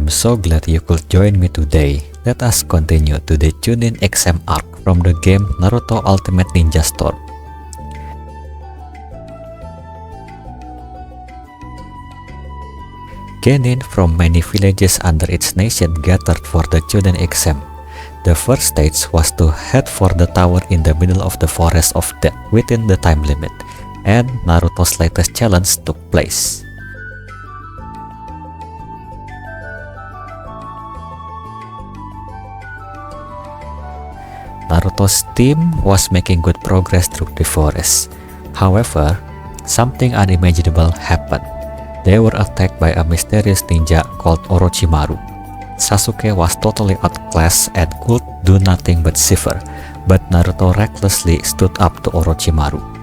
I'm so glad you could join me today. Let us continue to the Chunin XM arc from the game Naruto Ultimate Ninja Storm. Genin from many villages under its nation gathered for the Chunin exam. The first stage was to head for the tower in the middle of the Forest of Death within the time limit, and Naruto's latest challenge took place. Naruto's team was making good progress through the forest. However, something unimaginable happened. They were attacked by a mysterious ninja called Orochimaru. Sasuke was totally outclassed and could do nothing but shiver, but Naruto recklessly stood up to Orochimaru.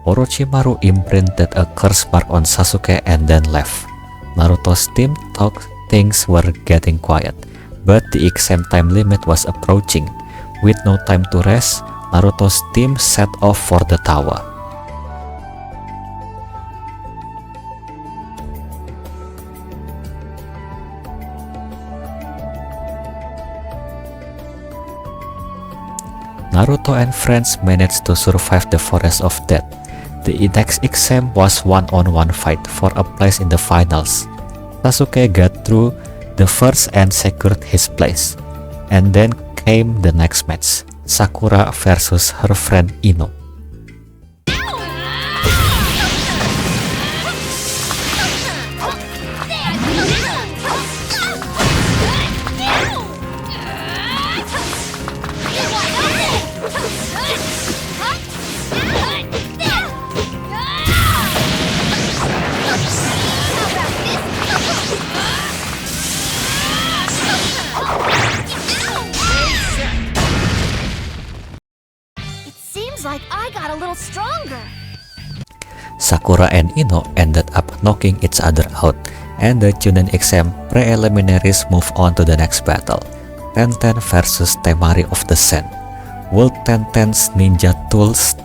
Orochimaru imprinted a curse mark on Sasuke and then left. Naruto's team thought things were getting quiet, but the exam time limit was approaching. With no time to rest, Naruto's team set off for the tower. Naruto and friends managed to survive the Forest of Death. The next exam was one-on-one fight for a place in the finals. Sasuke got through the first and secured his place. And then came the next match, Sakura versus her friend Ino. Like I got a little stronger. Sakura and Ino ended up knocking each other out, and the Chunin exam preliminaries move on to the next battle, Tenten versus Temari of the Sen. Will Tenten's ninja tools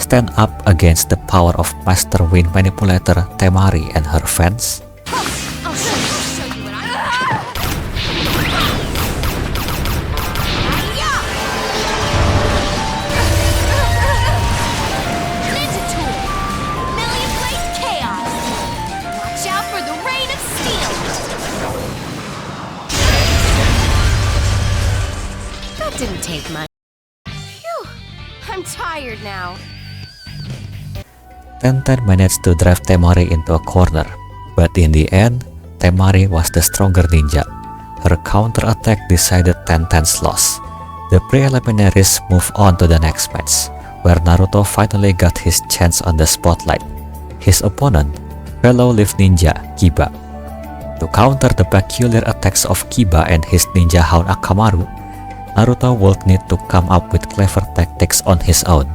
stand up against the power of Master Wind Manipulator Temari and her fans? I'll show you what I Ninja tool, Million Blade Chaos. Watch out for the rain of steel. That didn't take much. Phew, I'm tired now. Tenten managed to drive Temari into a corner, but in the end, Temari was the stronger ninja. Her counterattack decided Tenten's loss. The preliminaries move on to the next match, where Naruto finally got his chance on the spotlight. His opponent, fellow Leaf Ninja Kiba. To counter the peculiar attacks of Kiba and his ninja hound Akamaru, Naruto would need to come up with clever tactics on his own.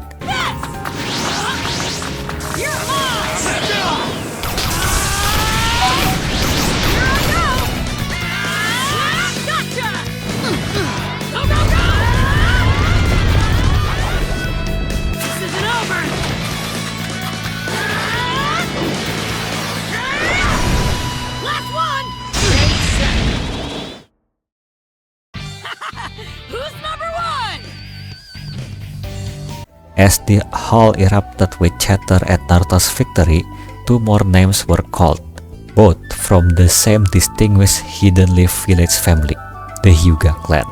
As the hall erupted with chatter at Naruto's victory, two more names were called, both from the same distinguished Hidden Leaf Village family, the Hyuga clan.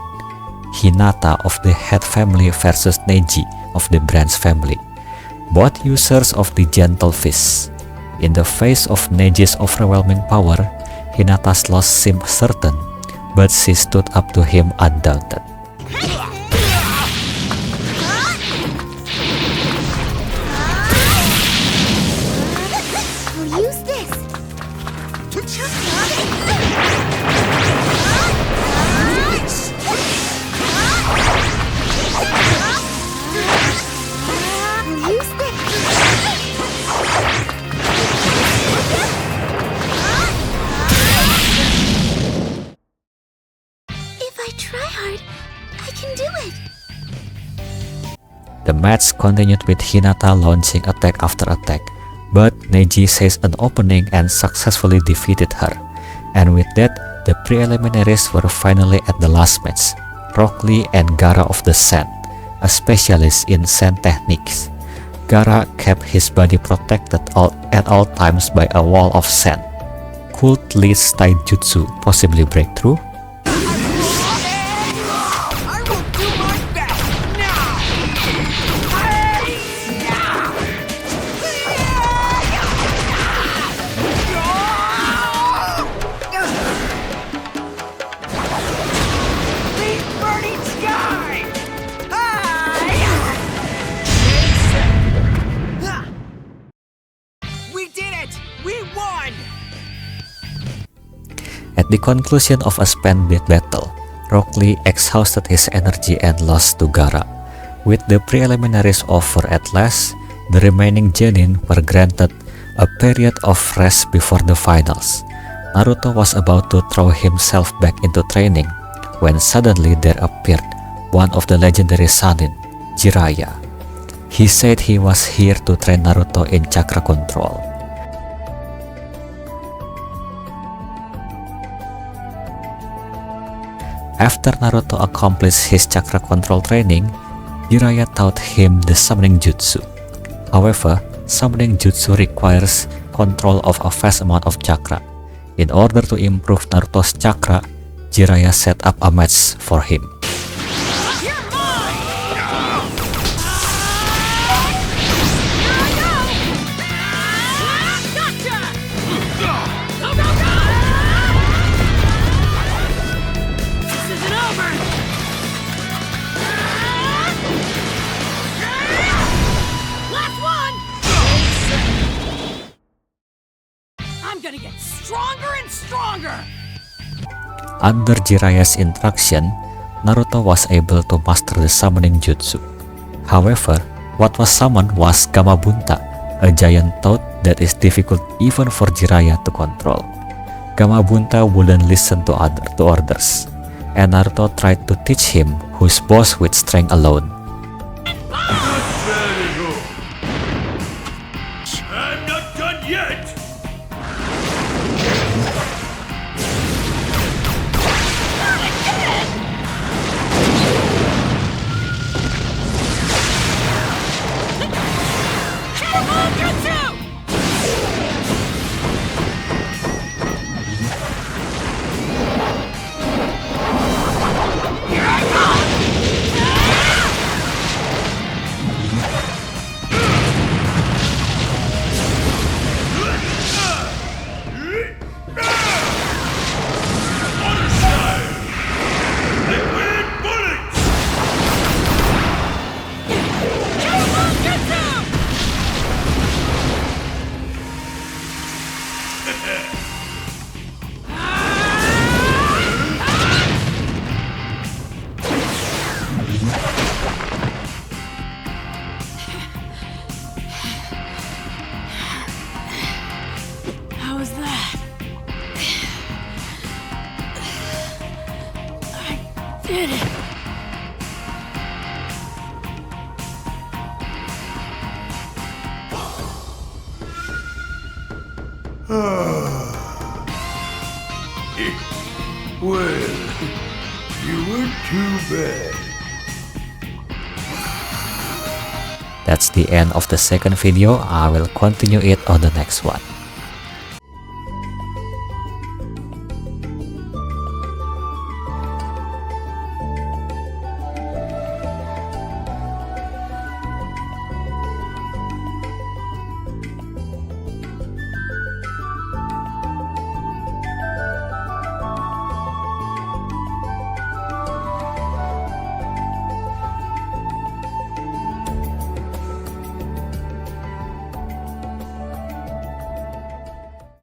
Hinata of the Head family versus Neji of the Branch family, both users of the Gentle Fist. In the face of Neji's overwhelming power, Hinata's loss seemed certain, but she stood up to him undaunted. I'll use this. The match continued with Hinata launching attack after attack, but Neji seized an opening and successfully defeated her. And with that, the preliminaries were finally at the last match, Rock Lee and Gaara of the Sand, a specialist in sand techniques. Gaara kept his body protected at all times by a wall of sand. Could Lee's taijutsu possibly break through? I will do my best now! Leave burning sky! We did it! We won! At the conclusion of a span-beat battle, Rock Lee exhausted his energy and lost to Gaara. With the preliminaries over at last, the remaining genin were granted a period of rest before the finals. Naruto was about to throw himself back into training when suddenly there appeared one of the legendary Sannin, Jiraiya. He said he was here to train Naruto in chakra control. After Naruto accomplished his chakra control training, Jiraiya taught him the summoning jutsu. However, summoning jutsu requires control of a vast amount of chakra. In order to improve Naruto's chakra, Jiraiya set up a match for him. You're mine! Gotcha! Go, go, go! This isn't over! Last one! I'm gonna get stronger and stronger! Under Jiraiya's instruction, Naruto was able to master the summoning jutsu. However, what was summoned was Gamabunta, a giant toad that is difficult even for Jiraiya to control. Gamabunta wouldn't listen to orders, and Naruto tried to teach him whose boss with strength alone. I'm not done yet! Liquid bullets! How was that? I did it. Well, you weren't too bad. That's the end of the second video. I will continue it on the next one.